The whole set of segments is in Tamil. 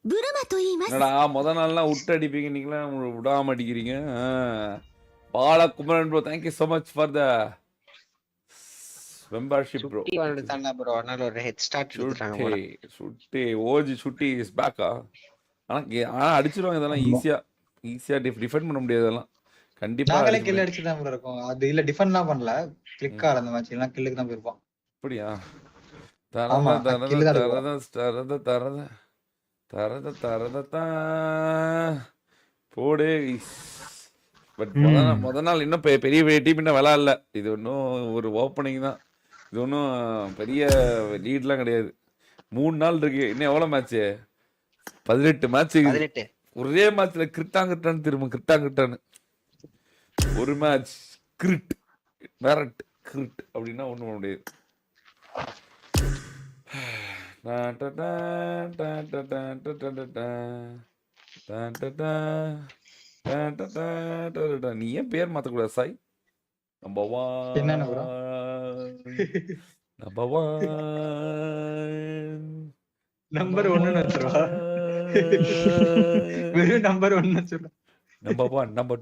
என்னடா முத நாள்லாம் விட்டு அடிப்பீங்க, நீங்களாம் விடாம அடிக்கிறீங்க. Balakumaran bro, thank you so much for the membership bro. சுட்டி ஓஜி சுட்டி இஸ் பேக்கா. ஆனா அடிச்சிருவாங்க இதெல்லாம் ஈஸியா டிஃபெண்ட் பண்ண முடியாது இதெல்லாம். கண்டிப்பா நாங்களே கில் அடிச்சு தான் ப்ரோ இருக்கோம். அது இல்ல டிஃபெண்ட்லாம் பண்ணல. கிளிக் ஆற அந்த மேட்ச் எல்லாம் கில்லுக்கு தான் போயிருப்போம். அப்படியா? ஆமா தரத கில்லு தான் தரத தரத தரத தரத தரத தா போடு. பட் முத நாள் இன்னும் பெரிய டீம் இன்னும் விளையாடல. இது ஒன்றும் ஒரு ஓப்பனிங் தான். இது ஒன்றும் பெரிய லீட்லாம் கிடையாது. 3 நாள் இருக்கு. இன்னும் எவ்வளோ மேட்ச்சு? 18 மேட்ச். ஒரே மேட்ச்ல கிரிட்டாங்கிட்டான்னு திரும்ப கிரிட்டாங்கிட்டான்னு ஒரு மேட்ச் கிரிட் வேரட் கிரிட் அப்படின்னா ஒன்றும் பண்ண முடியாது. நீ ஏன் பேர் மாத்தக்கூடாது Sai? Number 1 number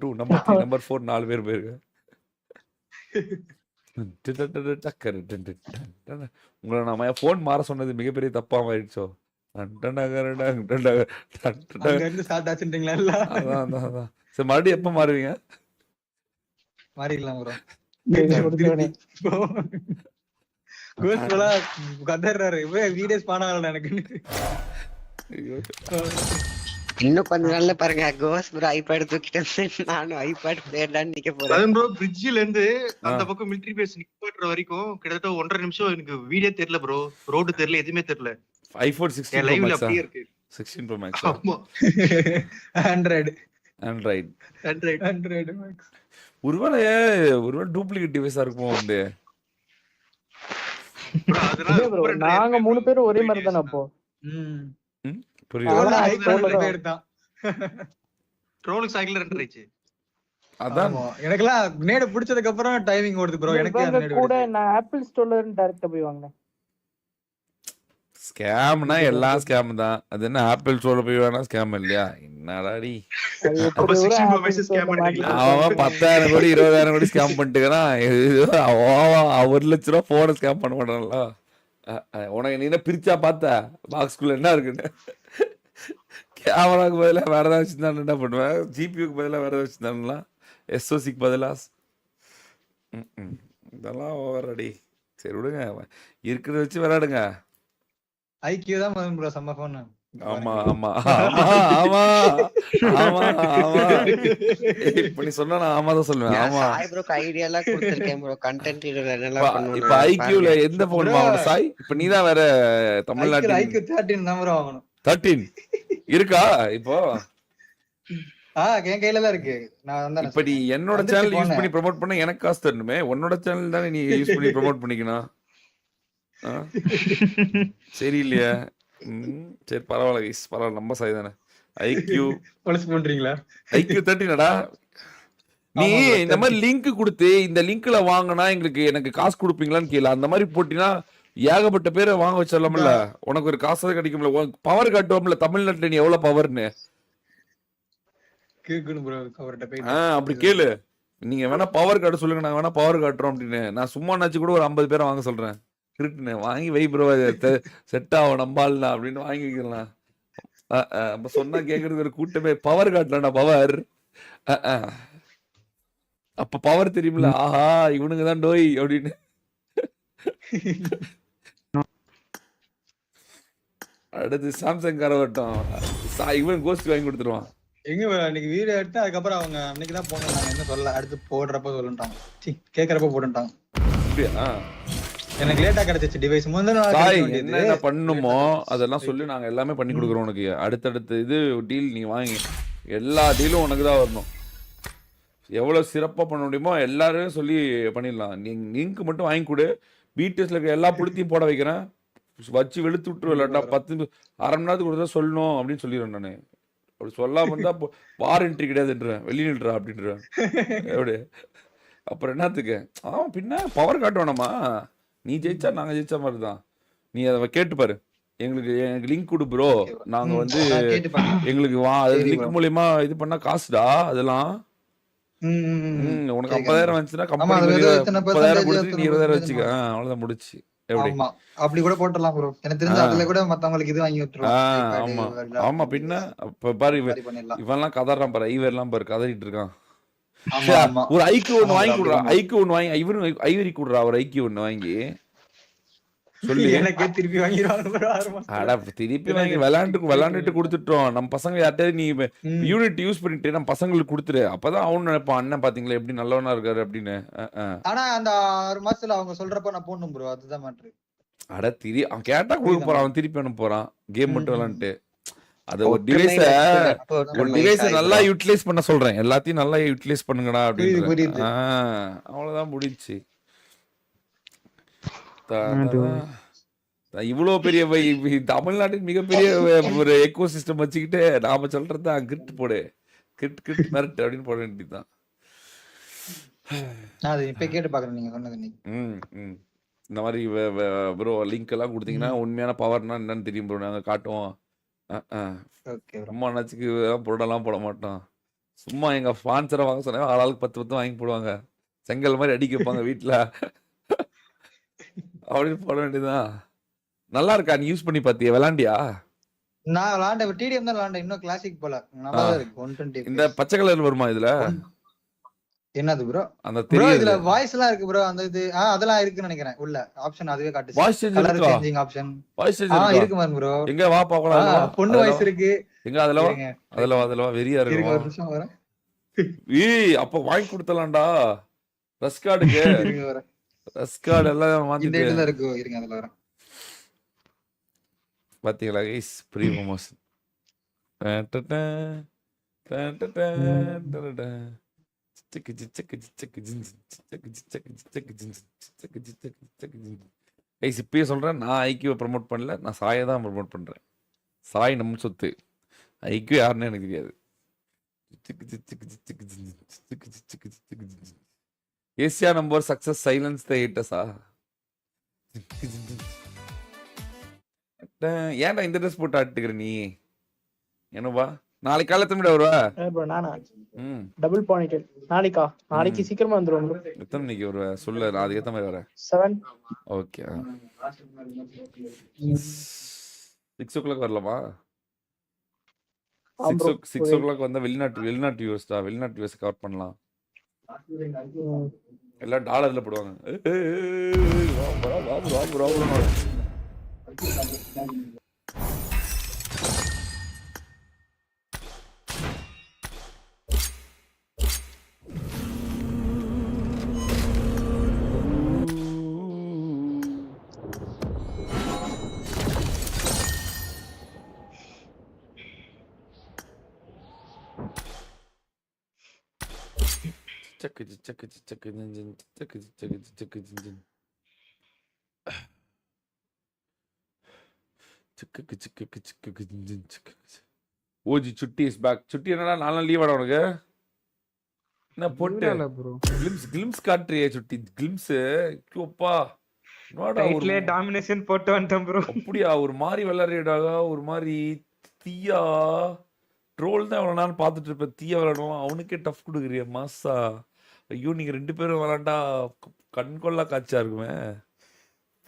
2 number 3 number 4 4 பேர் போயிருக்கு. உங்களை நாம போன் மாற சொன்னது மிகப்பெரிய தப்பா ஆயிடுச்சோ? சரி, மறுபடியும் எப்ப மாறுவீங்க? மாறிக்கலாம் ப்ரோ. இன்னும் கொஞ்ச நாள்ல பாருங்க கோஸ் ப்ரோ ஐபேட் தூக்கிட்டு நானும் ஐபேட் பிளேயர்டான்னு நிக்க போறேன். அதான் ப்ரோ பிரிட்ஜ்ல இருந்து அந்த பக்கம் மிலிட்டரி பேஸ் நிப்பாட்டுற வரைக்கும் கிட்டத்தட்ட 1.5 நிமிஷம் எனக்கு வீடியோ தெரியல ப்ரோ. ரோடு தெரியல, எதுவுமே தெரியல. ஐபோன் 16 லைவ்ல அப்படியே இருக்கு. 16 Pro Max. ஆமா. Android max. ஒருவேளை டூப்ளிகேட் டிவைஸா இருக்குமோ வந்து. ப்ரோ அதெல்லாம் நாங்க 3 பேரும் ஒரே மாதிரி தான அப்போ. புரியுது. ட்ரோலுக்கு சைக்கிள் ரெண்ட் ஆயிச்சு. அதான் எனக்குலாம் நேடு பிடிச்சதுக்கு அப்புறம் டைமிங் ஓடுது ப்ரோ. எனக்கு கூட நான் ஆப்பிள் ஸ்டோர்ல இருந்து டைரக்டா போய் வாங்குனேன். ஸ்கேம்னா எல்லாம் ஸ்கேம் தான். அது என்ன ஆப்பிள் ஸ்டோர்ல போய் வேணா ஸ்கேம் இல்லையா? என்னடாடி அப்ப 16 Pro Max ஸ்கேம் பண்ணிட்டீங்களா? அவன் 10,000 கோடி 20,000 கோடி ஸ்கேம் பண்ணிட்டுக்கிறான். 1 லட்ச ரூபா போன ஸ்கேம் பண்ண மாட்டான்ல. உனக்கு நீ என்ன பிரிச்சா பார்த்த பாக்ஸ்குள்ள என்ன இருக்குன்னு? கேமராக்கு பதிலாக வேற ஏதாவது வச்சுருந்தாலும் என்ன பண்ணுவேன்? ஜிபியூக்கு பதிலாக வேற ஏதாவது வச்சுருந்தாங்களா? எஸ்ஓசிக்கு பதிலாக இதெல்லாம் ஓவர் அடி. சரி விடுங்க, இருக்கிறத வச்சு விளையாடுங்க. ஐக்யூ தான் ப்ரோ செம்ம ஃபோன். ஆமா ஆமா ஆமா ஆமா ஆமா ஆமா இப்ப நீ சொன்னா நான் ஆமா தான் சொல்லுவேன். ஆமா சாய் ப்ரோ ஐடியா எல்லாம் கொடுத்திருக்கேன் ப்ரோ. கண்டென்ட் என்னெல்லாம் பண்ணுவாங்க. இப்ப ஐக்யூல எந்த போன் வாங்கணும் சாய்? இப்ப நீ தான் வேற தமிழ்நாட்டுல ஐக்யூ 13 தான் ப்ரோ வாங்கணும். 13 இருக்கா இப்போ? என் கையில தான் இருக்கு. நான் வந்து இப்ப நீ என்னோட சேனல் யூஸ் பண்ணி ப்ரோமோட் பண்ண எனக்கு காசு தரணுமே. உன்னோட சேனல் தானே நீ யூஸ் பண்ணி ப்ரோமோட் பண்ணிக்கணும். சரி இல்லையா? சரி பரவாயில்ல கைஸ், பரவாயில்ல. நம்ம சாய் தானே. ஐக்யூ பண்றீங்களா? ஐக்யூ 13 நீ இந்த மாதிரி லிங்க் கொடுத்து இந்த லிங்க்ல வாங்கினா எனக்கு காசு கொடுப்பீங்களான்னு கேளு. அந்த மாதிரி போட்டினா ஏகப்பட்ட பேரை வாங்க வச்சிடலாம்ல. உனக்கு ஒரு காசு கிடைக்கும்ல. பவர் காட்டுவோம்ல தமிழ்நாட்டுல நீ எவ்வளவு பவர்னு. அப்படி கேளு. நீங்க வேணா பவர் காட்ட சொல்லுங்க, நாங்க வேணா பவர் காட்டுறோம் அப்படின்னு. நான் சும்மா நாச்சு கூட ஒரு 50 பேரை வாங்க சொல்றேன். கிரிட்டுன்னு வாங்கி வை ப்ரோ, செட் ஆகும் நம்பாள்னா அப்படின்னு வாங்கி வைக்கலாம். அப்ப சொன்னா கேக்குறதுக்கு ஒரு கூட்டமே பவர் காட்டலடா பவர். அப்ப பவர் தெரியும்ல. ஆஹா இவனுங்க தான் டோய் அப்படின்னு. அடுத்து சாம்சங் கார வரட்டும், இவன் கோஸ்ட் வாங்கி கொடுத்துருவான். எங்க அன்னைக்கு வீடியோ எடுத்து அதுக்கப்புறம் அவங்க அன்னைக்கு தான் போனாங்க. என்ன சொல்ல அடுத்து போடுறப்ப சொல்லிட்டாங்க, கேக்குறப்ப போட்டுட்டாங்க. அப்படியா? எனக்கு லேட்டா கிடைச்சிச்சு டிவைஸ். என்ன பண்ணுமோ அதெல்லாம் சொல்லி நாங்க எல்லாமே பண்ணி கொடுக்குறோம் உனக்கு. அடுத்தடுத்து இது டீல் நீ வாங்கி எல்லா டீலும் உனக்கு தான் வரணும். எவ்வளவு சிறப்பா பண்ண முடியுமோ எல்லாரும் சொல்லி பண்ணிடலாம். நீ லிங்க் மட்டும் வாங்கி கொடு. பிடிஎஸ்ல இருக்க எல்லா புளுத்தையும் போட வைக்கிறேன். வச்சு வெளுத்து விட்டுருவேன். இல்லாட்டா 10 அரை மணி நேரத்துக்கு கொடுத்தா சொல்லணும் அப்படின்னு சொல்லிடுறேன் நானு. அப்படி சொல்லாம இருந்தா வார் என்ட்ரி கிடையாதுன்றேன், வெளியே நில்றா அப்படின்றேன். எப்படி அப்புறம் என்னத்துக்கு? பின்ன பவர் காட்ட வேணாமா? நீ ஜெயிச்சா நாங்க ஜெயிச்ச மாதிரிதான். நீ அதை கேட்டு பாரு. எனக்கு லிங்க் கொடு ப்ரோ. நாங்க வந்து நான் கேட்டு பாக்குறேன். எங்களுக்கு சரி லிங்க் bro. மூலியமா இது பண்ணா காசுடா அதெல்லாம். உனக்கு கேக்குறேன் 50,000 bro. வந்துச்சுன்னா ஆமா கம்பெனி அது வெளியே ஏதோ இத்தனை 30,000 percentage கொடுத்துட்டு நீ 20,000 வச்சுக்க. அவ்வளவுதான் முடிச்சு. எப்படி? ஆமா அப்படி கூட போட்டுடலாம் ப்ரோ. எனக்கு தெரிஞ்ச ஆ அதுல கூட மத்தவங்களுக்கு இது வாங்கி விட்டுருவோம். iPad ஆமா இதெல்லாம் ஆமா பின்ன. இப்ப பாரு அந்த மாதிரி பண்ணிடலாம். இவன்லாம் கதறான் பாரு, ஐவர்லாம் பாரு கதறிட்டு இருக்கான். ஆமா சரி, ஆமா ஒரு ஐக்கு ஒண்ணு ஆமா bro, வாங்கி கொடுறா. அப்படிதான் bro. ஐக்கு ஒண்ணு வாங்கி ஐவரி கொடுறா. ஒரு ஐக்கு ஒண்ணு வாங்கி சொல்லி. எனக்கே திருப்பி வாங்கிடுவாங்க bro 6 மாசத்துல. அட திருப்பி வாங்கி விளையாண்டுட்டு கொடுத்துட்டோம். நம்ம பசங்க யார்ட்டாவது நீ ம். யூனிட் யூஸ் பண்ணிட்டு நம்ம பசங்களுக்கு கொடுத்துரு. அப்பதான் அவனு நினைப்பான், அண்ணன் பாத்தீங்களா எப்படி நல்லவனா இருக்காரு அப்படின்னு. ஆனா அந்த 6 மாசத்துல அவங்க சொல்றப்ப நான் போடணும் ப்ரோ. அதுதான் மேட்ரு. அட அவன் கேட்டா கொடுக்க போறான். அவன் திருப்பி அனுப்ப போறான் கேம் மட்டும் விளையாண்டுட்டு. அது ஒரு ஒற்றுமை டிவைஸ நட்பு ஒரு ஒற்றுமை டிவைஸ தாய் நல்லா bro. யூட்டிலைஸ் பண்ண சொல்றேன். எல்லாத்தையும் நல்லா யூட்டிலைஸ் பண்ணுங்கடா புரியுது அப்படின்னு. புரியுது. அவ்வளவுதான் முடிச்சு. இவ்வளவு பெரிய தமிழ்நாட்டின் மிகப்பெரிய ஒரு எக்கோ சிஸ்டம் வச்சுக்கிட்டு நாம சொல்றதுதான் கிரிட் போடு, கிரிட் மிரட்டு அப்படின்னு போட வேண்டியதுதான். நான் அது இப்ப கேட்டு பாக்குறேன் நீங்க சொன்னது நீங்க. இந்த மாதிரி ப்ரோ லிங்க் எல்லாம் கொடுத்தீங்கன்னா உண்மையான பவர்னா என்னன்னு தெரியும் ப்ரோ. நாங்க காட்டுவோம். Okay bro. சும்மா நச்சுக்கு பொருடெல்லாம் போட மாட்டோம். சும்மா எங்க ஸ்பான்சரை வாங்க சொன்னா ஆளாளுக்கு 10 வாங்கி போடுவாங்க. செங்கல் மாதிரி அடிக்க வைப்பாங்க வீட்டுல. அப்படின்னு போட வேண்டியதுதான். நல்லா இருக்கா? நீ யூஸ் பண்ணி பாத்தியா? விளாண்டியா? நான் விளாண்ட டிடிஎம் தான் விளாண்ட. இன்னும் கிளாசிக் போல. நல்லா தான் இருக்கு. 120 இந்த பச்சை கலர் வருமா இதுல? என்னது ப்ரோ? அந்த ப்ரோ தெரியுது இதுல வாய்ஸ் எல்லாம் இருக்கு ப்ரோ. அந்த இது அதெல்லாம் இருக்குன்னு நினைக்கிறேன். உள்ள ஆப்ஷன் அதுவே காட்டுச்சு. வாய்ஸ் சேஞ்ச் கலர் இருக்கா? Changing option. வாய்ஸ் சேஞ்ச் இருக்கா? இருக்கு பாருங்க ப்ரோ. எங்க வா பாக்கலாம். பொண்ணு வாய்ஸ் இருக்கு. எங்க அதுல வா. இருங்க. அதுல வா வெறியா இருங்க இருக்கும். ஒரு நிமிஷம் வரேன். அப்ப வாங்கி கொடுத்தலாம்டா ரஸ்கார்டுக்கு. இருங்க வரேன். ரஸ்கார்டு எல்லாம் இந்த மாத்திட்டு இடத்துல இருக்கு. இருங்க அதுல வரேன். பாத்தீங்களா கைஸ்? Pre promotion. கைஸ் இப்பயே சொல்றேன், நான் ஐக்கியூவை ப்ரமோட் பண்ணல, நான் சாயை தான் ப்ரமோட் பண்றேன். சாய் நம்ம சொத்து. ஐக்கியூ யாருன்னு எனக்கு தெரியாது. Asia number success silence the ஹேட்டர்ஸா? ஏன்டா இந்த ட்ரெஸ் போட்டு ஆட்டுக்கிற நீ? என்னவா நாளைக்கு காலை தமிழ வருவா? bro நானா டபுள் பாயிண்டட் நாளைக்கு சீக்கிரமா வந்துரும் bro. எத்தனை மணிக்கு வருவ சொல்லு, நான் அதுக்கு ஏத்த மாதிரி வரேன். 7. ஓகே 6 o'clock வரலாமா? 6 o'clock வந்தா வெளிநாட்டு வியூவர்ஸ் கவர் பண்ணலாம். எல்லாம் டாலர்ல போடுவாங்க. ஓஜி சுட்டி இஸ் பேக். சுட்டி என்னடா 4 நாள் லீவ் ஆட உனக்கு? என்ன போட்டு கிளிம்ஸ் காட்டுறியே சுட்டி. கிளிம்ஸ் அப்பா ரைட்ல டாமினேஷன் போட்டு வந்துட்டேன் ப்ரோ. அப்படியா? ஒரு மாதிரி விளையாடுறாங்க. ஒரு மாதிரி தீயா ட்ரோல் தான் எவ்வளவு நாள் பார்த்துட்டு இருப்பேன். தீயா விளையாடுவான். அவனுக்கே டஃப் கொடுக்குறிய மாசா. ஐயோ நீங்க 2 பேரும் விளையாண்டா கண்கொள்ளா காட்சியா இருக்குமே.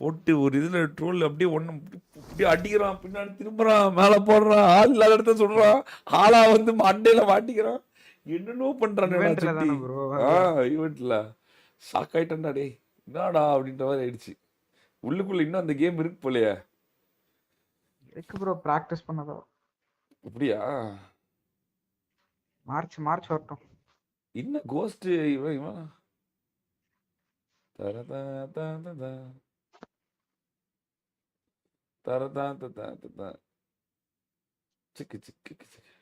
போட்டு ஒரு இதுல ட்ரோல் அப்படியே அப்படியே அடிக்கிறான், பின்னாடி திரும்புறான், மேல போடுறான், ஆள் இல்லாத இடத்த சொல்றான், ஆளா வந்து மண்டையில மாட்டிக்கிறான், என்னென்னோ பண்றான். ஈவெண்ட்ல ஷாக் ஆயிட்டா டே என்னடா அப்படின்ற மாதிரி ஆயிடுச்சு. உள்ளுக்குள்ள இன்னும் அந்த கேம் இருக்கு போலயே. இருக்கு ப்ரோ, பிராக்டிஸ் பண்ணதோ. அப்படியா? மார்ச் வரட்டும். என்ன கோஸ்ட் இவன் தரதா தரதா தரதா தரதா சிக்கு சிக்கு சிக்கு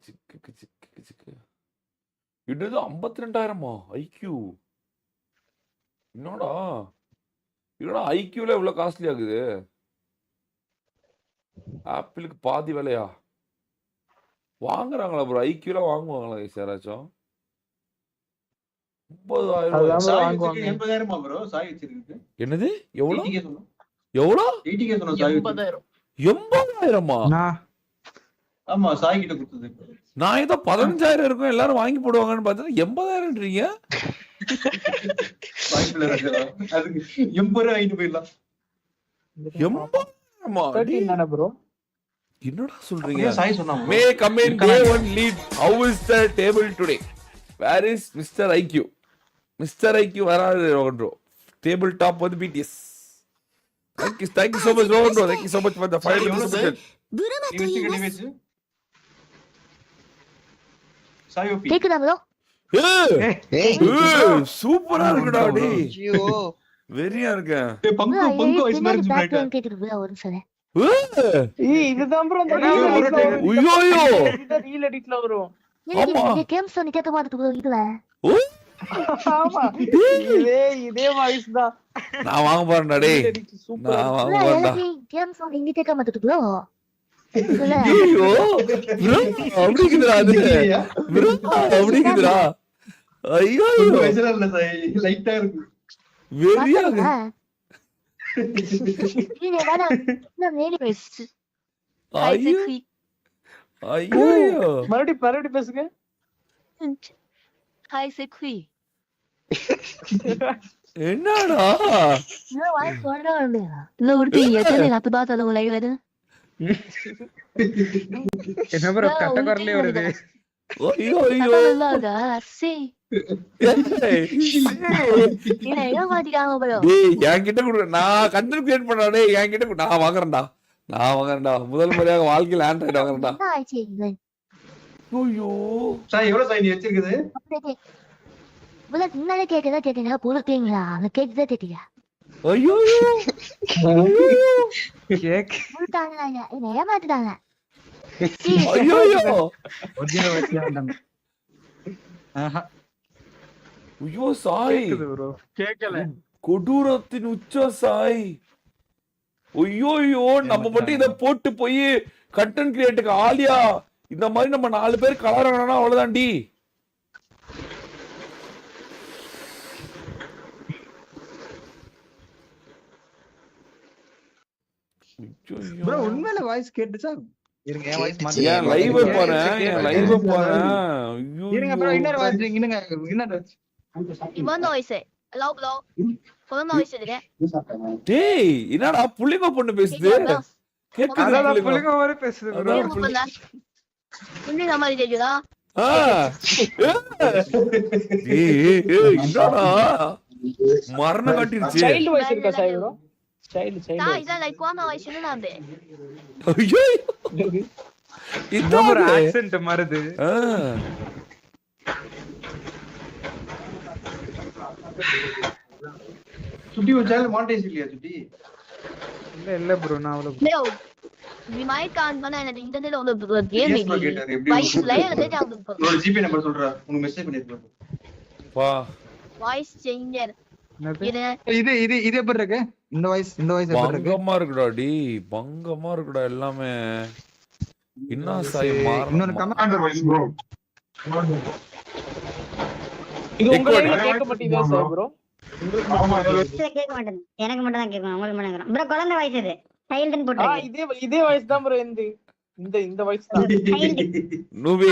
சிக்கு சிக்கு சிக்கு. இது 52,000 ஐக்யூ. என்னடா ஐக்யூல இவ்வளவு காஸ்ட்லி ஆகுது? ஆப்பிளுக்கு பாதி விலையா? வாங்குறாங்களா ப்ரோ? ஐக்யூல வாங்குவாங்களா யாராச்சும்? 90,000. வாங்குவாங்க. 80,000 ப்ரோ சாய் வச்சிருக்கு. என்னது எவ்வளவு? எவ்வளோ? 80K சொன்ன சாய் 80,000. 80,000-மா? ஆமா சாய் கிட்ட கொடுத்தது. நான் ஏதோ 15,000 இருக்கும் எல்லாரும் வாங்கி போடுவாங்கன்னு பார்த்தா 80,000ன்றீங்க. வாய்ப்புல ராஜா. அதுக்கு 80 ரூபாய் வாங்கிட்டு போயிடலாம். 80,000-மா? 13 தானே ப்ரோ? என்னடா சொல்றீங்க? அப்படியே சாய் சொன்னாங்க. May come in day one lead. How is the table today? Where is Mr. IQ? Mr. IQ வராது ரோகன் ப்ரோ. Table top வந்து BTS. Thank you so much Rohan bro. Thank you so much for the 5 minutes. நீ வச்சுக்க நீ வச்சு. சாய் ஓபி. கேக்குதா ப்ரோ? சூப்பரா இருக்குடா டேய். ஐயோ வெறியா இருக்கேன். பங்கு பங்கு வாய்ஸ் மாதிரி பேக் சொல்லிட்டேன். கேக்குது ப்ரோ ஒரு நிமிஷம். இதுதான் ப்ரோ அந்த என்ன reel bro editல வரும். ஐயோயோ. இதுதான் reel editல வரும். எனக்கு ஆமா. இந்த கேம் சோனி கேட்க மாட்டேங்குது ப்ரோ இதுல. ஆமா இதே வாய்ஸ் தான். நான் வாங்க போறேன்டா டேய். Reel edit super. நான் வாங்க ப்ரோ போறேன்டா. எனக்கு கேம் சோனி இங்க கேட்க மாட்டேங்குது ப்ரோ. இதுல ஐயோ. bro அப்படிக்குதுடா அது. bro அப்படிக்குதுடா. ஐயோ. கொஞ்சம் வயசுல இல்ல சாய் லைட்டா இருக்கு. வெறியா இருக்கு. நீங்க வேணா நான் நேரி பேசு. ஐயோ. ஐயோ. மறுபடியும் பேசுங்க. ஹாய் செக்வி. என்னடா? நான் வாய்ஸ் சொல்றேன். இல்ல ஒருத்தி எத்தனை அப்ப பார்த்தல லைவ் அது. என்ன ப்ரோ கட்ட குரலே வருது. ஐயோ ஐயோ. அதான்டா சி. இல்ல ஏன் மாட்டிக்காம ப்ரோ. டேய் என்கிட்ட கொடு. நான் கண்டென்ட் கிரியேட் பண்றேன் டேய். என்கிட்ட கொடு. நான் வாங்குறேன்டா. முதல் முறையாக வாழ்க்கையில ஆண்ட்ராய்டு வாங்குறேன்டா. என்ன ஆச்சு இது? ஐயோ. சாய் எவ்வளவு சாய் நீ வச்சிருக்குது? அப்படியே ப்ரோ முன்னாலே கேட்டீங்க புரியுங்களா? அந்த கேக்குதே கேட்டீங்க. ஐயோ. கேக் புரிட்டாங்க என்ன ஏமாத்திட்டாங்க. ஐயோ. ஒரிஜினல் வாய்ஸ்ல வந்தாங்க. ஐயோ சாய். ப்ரோ. கேக்கல. கொடூரத்தின் உச்ச சாய். ஐயோ நம்ம மட்டும் இத போட்டு போய் கண்டென்ட் கிரியேட்டுக்கு ஆலியா இந்த மாதிரி நம்ம 4 பேர் கலரங்கனா அவ்வளவுதான்டி. ப்ரோ உண்மையில வாய்ஸ் கேட்டுச்சா? இருங்க என் வாய்ஸ் மாத்தி. ஏன் லைவ் போறேன். ஐயோ. இருங்க ப்ரோ இன்னொரு வாய்ஸ் இன்னுங்க இன்னொரு 이번 노이스 로 보는 노이스들이 டேய் என்னடா புள்ளிங்க பொண்ணு பேசுது? கேக்குது அதான் புள்ளிங்க. புள்ளிங்க மாதிரி பேசுது ப்ரோ. அதான் புள்ளி- 우리가 말이 되죠. ஆ. ஏய் என்னடா மரண காட்டிருச்சு. சைல்டு வாய்ஸ் இருக்கா சாய் ப்ரோ? சைல்டு 나 이제 나 꼬아나 와이스는 안 돼. ஐயோ. இன்னும் ஒரு இதான் ஆக்சென்ட் மாறுது. சுட்டி ஒரு சேனல் மானிடைஸ் இல்லையா சுட்டி? இல்ல ப்ரோ நான் அவ்வளவு 매우 리마이크 안 거나 아니라 인터넷에 오늘 Yes, 게임이 bro, கேட்டாரு. எப்படி 와이스 레이어 되지 않는 거. உன்னோட ஜிபே நம்பர் சொல்றா. உனக்கு மெசேஜ் பண்ணிருக்கேன். வா. 와이스 제인데 என்னது? 이래 இது எப்படி இருக்கு? இந்த வாய்ஸ் எப்படி இருக்கு? பங்கமா இருக்குடா டி. பங்கமா இருக்குடா எல்லாமே. என்ன சாய் இன்னொரு மாற. Comment voice bro. இது உங்க லைவ்ல கேட்க மாட்டீங்களா சாய் ப்ரோ? கேட்க மாட்டேன். எனக்கு மட்டும் தான் கேட்கும். உங்களுக்கு மட்டும் கேட்கும். ப்ரோ குழந்தை வாய்ஸ் இது. சைல்டுன்னு ஆ போட்டுருக்கு. இதே வாய்ஸ் தான் ப்ரோ இந்த வாய்ஸ் தான். நூபி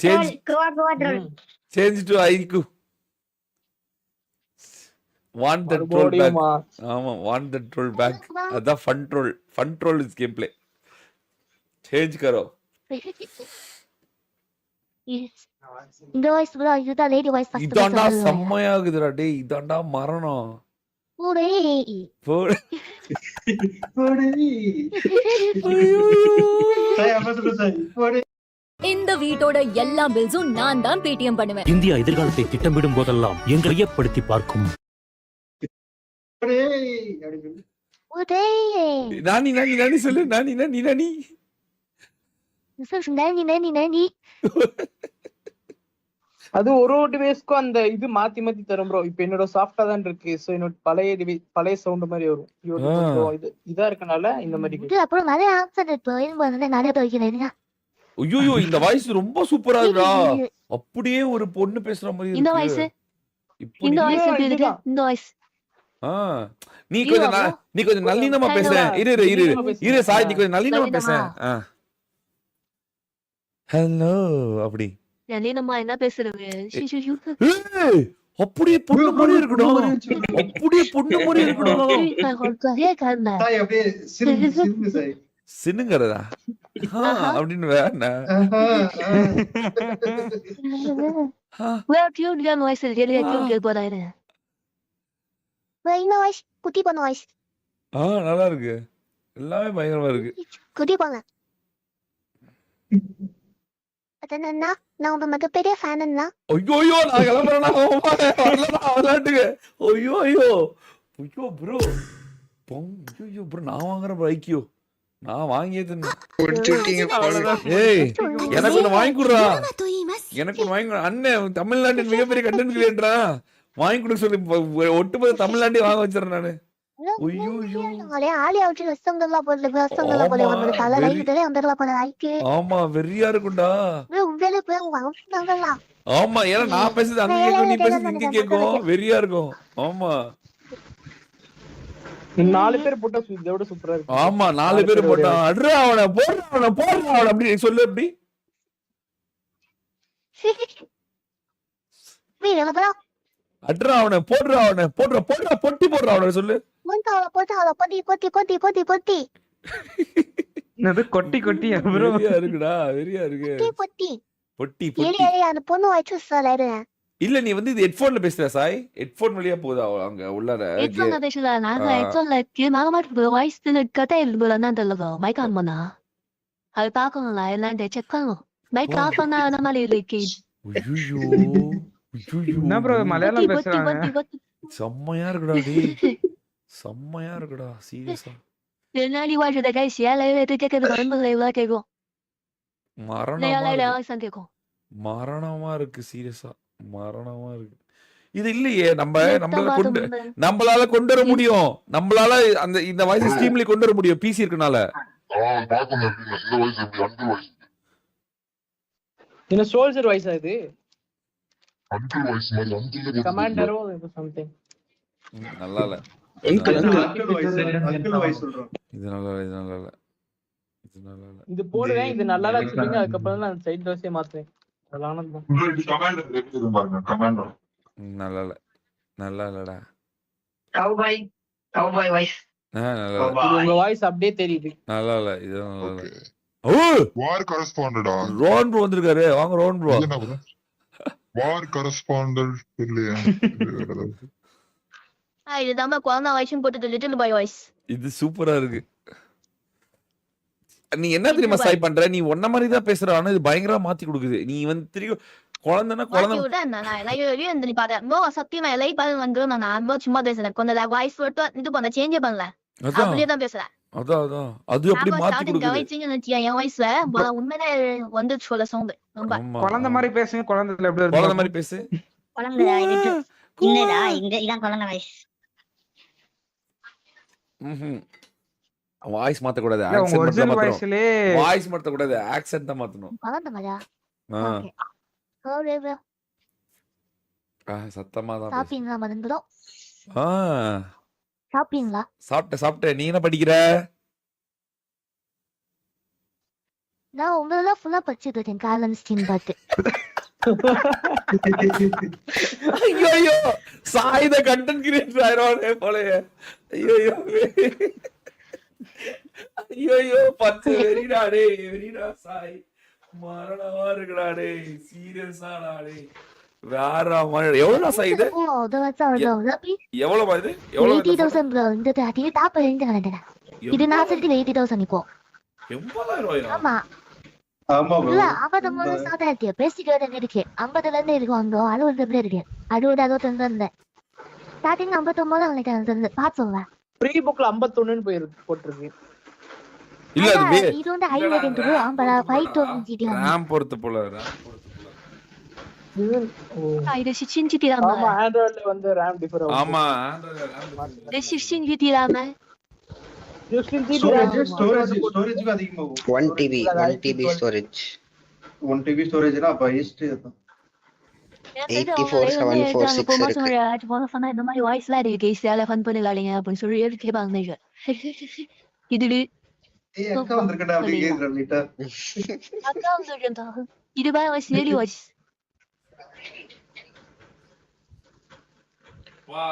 சேஞ்ச் குவா ட்ரோல். சேஞ்ச் டு ஐக்கு. Want the troll back. மறுபடியுமா? ஆமா want the troll back. அதான் fun troll is gameplay. Change करो. இந்த வாய்ஸ் ப்ரோ இதுதான் லேடி வாய்ஸ் ஃபர்ஸ்ட் இதாண்டா செம்மையாகுதுடா டேய். இதாண்டா மரணம். ஓடே சாய் அப்ப சொல்லு சாய். போடு. இந்த வீட்டோட எல்லா பில்ஸும் நான் தான் பேடிஎம் பண்ணுவேன். இந்தியா எதிர்காலத்தை திட்டமிடும் போதெல்லாம் எங்களை மையப்படுத்தி பார்க்கும். போடு. அப்படி சொல்லு. ஓடே நானி சொல்லு. நானி நனி அது ஒரு டிவைஸ்க்கும் அந்த இது மாத்தி தரும் ப்ரோ. இப்போ என்னோட சாஃப்டா தான் இருக்கு. சோ என்னோட பழைய சவுண்ட் மாதிரி வரும். இது இதா இருக்கனால இந்த மாதிரி இது அப்புறம் நிறைய ஆப்ஷன் இருக்கு. இது நிறைய துவைக்கிறேன். ஐயோ இந்த வாய்ஸ் ரொம்ப சூப்பரா இருக்குடா. அப்படியே ஒரு பொண்ணு பேசுற மாதிரி இந்த இருக்கு. வாய்ஸ் இப்படி இந்த வாய்ஸ் எப்படி இருக்கு? இதுதான். இந்த வாய்ஸ் நீ கொஞ்சம் நல்லினமா பேச. இரு சாய், நீ கொஞ்சம் நல்லினமா பேச. ஹலோ அப்படி நல்லினமா என்ன பேசுறது? அப்படியே பொண்ணு மாதிரி இருக்கணும். அப்படியே பொண்ணு மாதிரி இருக்கணும். சாய் அப்படியே சிரிப்பு சாய். சின்னுங்கிறதா அப்படின்னு வேணா. குட்டி பண்ண வாய்ஸ் நல்லா இருக்கு. எல்லாமே பயங்கரமா இருக்கு. குட்டி பண்ண அதனா நான் உங்க மிகப்பெரிய ஃபேன் அண்ணா. ஐயோ நான் கிளம்புறேன்னா விளையாட்டுக்கு. ஐயோ ப்ரோ நான் வாங்குறேன் ஐக்கியோ. நான் வாங்கியே ஏய் எனக்கு ஒண்ணு வாங்கி கொடுறா. எனக்கு ஒண்ணு வாங்கி அண்ணன் தமிழ்நாட்டின் மிகப்பெரிய கண்டென்ட் கிரியேட்டரா. வாங்கி கொடுக்க சொல்லி ஒட்டுமொத்த தமிழ்நாட்டையும் வாங்க வச்சிடறேன் நானு. ஆமா வெறியா இருக்கும்டா. ஆமா ஏன்னா நான் பேசுறது அங்க கேக்கும், நீ பேசுறது இங்க கேக்கும். வெறியா இருக்கும். ஆமா 4 பேர் போட்டா இதோட சூப்பரா இருக்கு. ஆமா 4 பேர் போட்டான். அட்ரா அவனை போடுறான் அப்படி சொல்லு. அப்படி அட்ரா அவனை போடுறா பொட்டி போடுறா அவனை சொல்லு. என்னது கொட்டி கொட்டி ப்ரோ? வெறியா இருக்குடா. வெறியா இருக்கு. பொட்டி அந்த பொண்ணு வச்சு சொல்றாரு. இல்ல நீ வந்து இது ஹெட்போன்ல பேசுற சாய். ஹெட்போன் வழியா போகுதா அங்க உள்ளார? ஹெட்போன்ல பேசல. நான் ஹெட்போன்ல மாமா வாய்ஸ் கதை இல்ல மைக் ஆன் பண்ணா. அது பார்க்கணும்ல எல்லாம் செக் பண்ணணும். மைக் ஆஃப் பண்ணா அந்த மாதிரி இருக்கு. ஐயோ என்ன ப்ரோ மலையாளம் பேசுறாங்க? செம்மையா இருக்குடா டேய். செம்மையா இருக்குடா சீரியஸா. என்னடி வாய்ஸ் கை சேலை கேக்குது ரொம்ப கேக்கும். மரணமா இருக்கு சீரியஸா. மரணமா இருக்கு. இது இல்லையே நம்மளால கொண்டு வர முடியும். நம்மளால அந்த இந்த வாய்ஸ் ஸ்ட்ரீம்ல கொண்டு வர முடியும் பிசி இருக்கனால. என்ன சோல்ஜர் வாய்ஸா இது? கமாண்டரோ சம்திங். நல்லா இல்ல. அங்கிள் வாய்ஸ் சொல்றோம். இது நல்லா இல்ல. இது போடுறேன். இது நல்லா இல்ல சொல்லுங்க. அதுக்கு அப்புறம் நான் சைடு வாய்ஸே மாத்துறேன். நல்லா இல்லடா. Cowboy voice. உங்க வாய்ஸ் அப்படியே தெரியுது. நல்லா இல்ல. இது நல்லா இல்ல. வார் கரஸ்பாண்டடா. ரோன் ப்ரோ வந்திருக்காரு. வாங்க ரோன் ப்ரோ. வார் கரஸ்பாண்டன்ட் இல்லையா? இது நம்ம குழந்தை வாய்ஸும் போட்டு லிட்டில் பாய் வாய்ஸ். இது சூப்பரா இருக்கு. நீ என்ன தெரியுமா சாய் பண்ற? நீ ஒன்ன மாதிரி தான் பேசுற. ஆனா இது பயங்கரமா மாத்தி கொடுக்குது. நீ வந்து திரும்ப குழந்தைன்னா குழந்தை நீ பாரு சத்தியமா எல்லாம் பாரு வந்து நான் சும்மா பேசுறேன். கொஞ்சம் வாய்ஸ் போட்டு இது பண்ண சேஞ்சே பண்ணல. அப்படியே தான் பேசுறேன். அதான் அது அப்படி மாத்தி கொடுக்குது. என் வாய்ஸ்ல உண்மையிலே வந்து சொல்ல சவுண்ட் ரொம்ப குழந்தை மாதிரி பேசுங்க. குழந்தைல எப்படி குழந்தை மாதிரி பேசு. குழந்தை இல்லடா இதான் குழந்தை வாய்ஸ். வாய்ஸ் மாத்த கூடாது. வாய்ஸ் மாத்த கூடாது. ஆக்சென்ட் தான் மாத்தணும். சத்தமா தான் சாப்பிட்டீங்களா? மறந்துடும். சாப்பிட்டேன். நீ என்ன படிக்கிற? நான் உங்களெல்லாம் ஃபுல்லா படிச்சுட்டு இருக்கேன். காலன் ஸ்டீம் பார்த்து. ஐயோ சாய் த கண்டென்ட் கிரியேட்டர் ஆயிரோனே போலயே. ஐயோ பச்சை வெறிடா டேய். வெறிடா சாய். மரணமா இருக்குடா டேய். சீரியஸாடா டேய். வேற மாதிரி. எவ்வளவு சாய் இது? எவ்வளவு இது? எவ்வளவு? 80,000 bro. இந்த தாட்டி டாப் ரேஞ்ச் கரெக்ட்டா. இது நான் சொல்றது 80,000 இப்போ. 80,000 ரூபாயா? ஆமா. ஆமா bro. இல்ல 50 சாதாரண பேசிக்கறத இருக்கு. 50ல இருந்து இருக்கு. அங்க 60 இருக்கு. 60 வந்து ஸ்டார்டிங் 59 நினைக்கிறேன். பாத்துங்க. ப்ரீ புக்ல 51 ன்னு போட்டுருக்கு. இல்ல இது வந்து high variant bro. 512 GB. RAM பொறுத்து போல. இது 16 GB RAM. ஆமா ஆண்ட்ராய்ட்ல வந்து RAM டிஃபர் ஆகும். ஆமா ஆண்ட்ராய்ட்ல RAM. இது 16 GB RAM. 16 GB ஸ்டோரேஜ் அதிகமாகும். 1 TB ஸ்டோரேஜ். 1 TB ஸ்டோரேஜ்னா அப்ப ஹிஸ்டரி தான். 84746 promotion இருக்கு. rồi cho bọn fan này nó may quay slide thì cái xe là fan bên lại nha, bọn sorry cái bằng này rồi. Itu di ஏய் அக்கா வந்திருக்கடா அப்படி கேக்குற லைட்டா அக்கா வந்துட்டா. இது பாய் வாய்ஸ் ரியலி வாய்ஸ். வா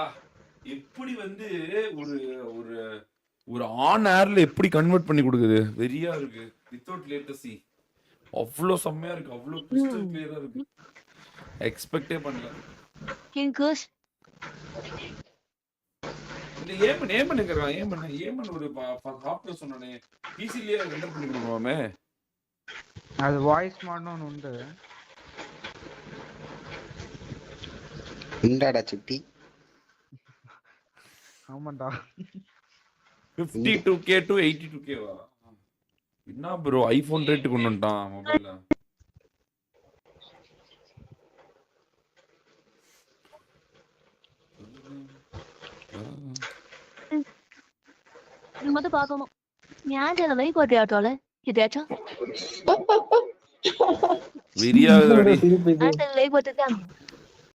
எப்படி வந்து ஒரு ஒரு ஒரு ஆன் ஏர்ல எப்படி கன்வெர்ட் பண்ணி கொடுக்குது வெறியா இருக்கு வித்தவுட் லேட்டசி அவ்வளோ செம்மையா இருக்கு அவ்வளோ கிறிஸ்டல் கிளியரா இருக்கு எக்ஸ்பெக்டே பண்ணல கிங்கஸ் இந்த ஏமன் ஒரு சாஃப்ட்வேர் சொன்னானே பிசிலயே ரெண்டர் பண்ணி கொடுக்கலாமே அது வாய்ஸ் மாடணும் ஒன்று உண்டு. இந்தாடா சுட்டி. ஆமாண்டா 52k to 82k வா என்ன ப்ரோ ஐபோன் ரேட் கொண்டு வந்துட்டான் மொபைல்ல நீ மட்டும் பார்க்கணும். ഞാൻ ചെലവായി കൊട്ടിയാട്ടോളെ ഇതേറ്റോ வெறியா இருக்குதுடி சிரிப்பு இது ഞാൻ ചെലവായി കൊട്ടിട്ടാണ്